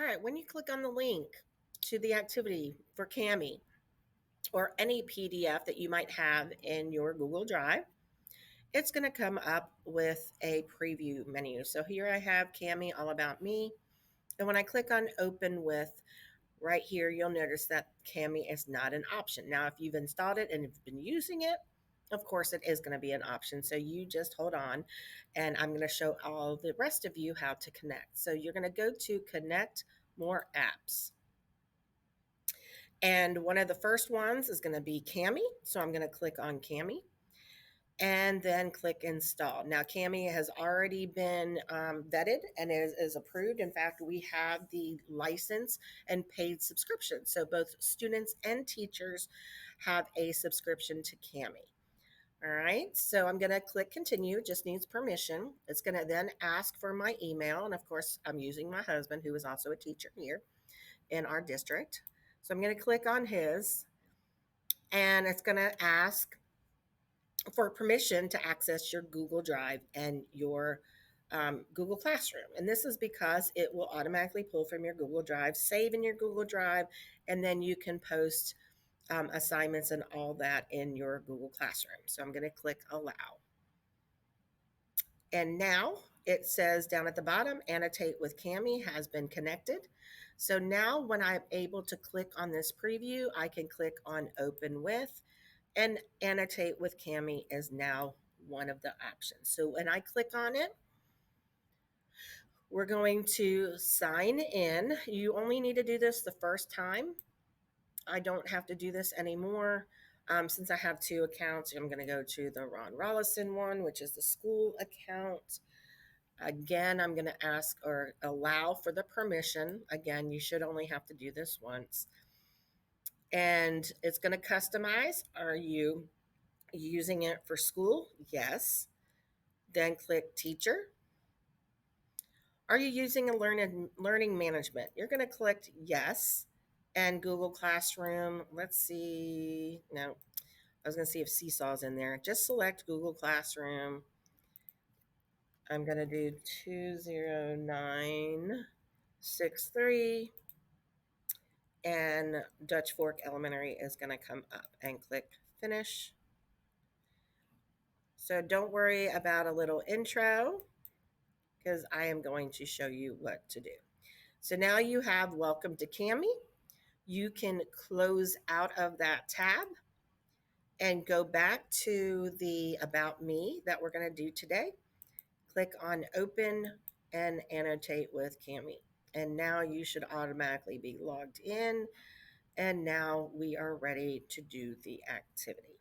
right, when you click on the link to the activity for Kami or any PDF that you might have in your Google Drive, it's going to come up with a preview menu. So here I have Kami All About Me. And when I click on Open With, right here, you'll notice that Kami is not an option. Now, if you've installed it and have been using it, of course, it is going to be an option. So you just hold on, and I'm going to show all the rest of you how to connect. So you're going to go to Connect More Apps. And one of the first ones is going to be Kami. So I'm going to click on Kami and then click install. Now, Kami has already been vetted and is approved. In fact, we have the license and paid subscription. So both students and teachers have a subscription to Kami. All right, so I'm going to click continue, just needs permission. It's going to then ask for my email. And of course, I'm using my husband, who is also a teacher here in our district. So I'm going to click on his, and it's going to ask for permission to access your Google Drive and your Google Classroom. And this is because it will automatically pull from your Google Drive, save in your Google Drive, and then you can post assignments and all that in your Google Classroom. So I'm going to click allow. And now it says down at the bottom, annotate with Kami has been connected. So now when I'm able to click on this preview, I can click on open with, and annotate with Kami is now one of the options. So when I click on it, we're going to sign in. You only need to do this the first time. I don't have to do this anymore. Since I have two accounts, I'm going to go to the Ron Rollison one, which is the school account. Again, I'm going to ask or allow for the permission. Again, you should only have to do this once. And it's going to customize. Are you using it for school? Yes. Then click teacher. Are you using a learning management? You're going to click yes. And Google Classroom, let's see. No, I was going to see if Seesaw's in there. Just select Google Classroom. I'm going to do 20963, and Dutch Fork Elementary is going to come up, and click finish. So don't worry about a little intro, because I am going to show you what to do. So now you have welcome to Kami. You can close out of that tab and go back to the About Me that we're going to do today. Click on Open and Annotate with Kami. And now you should automatically be logged in. And now we are ready to do the activity.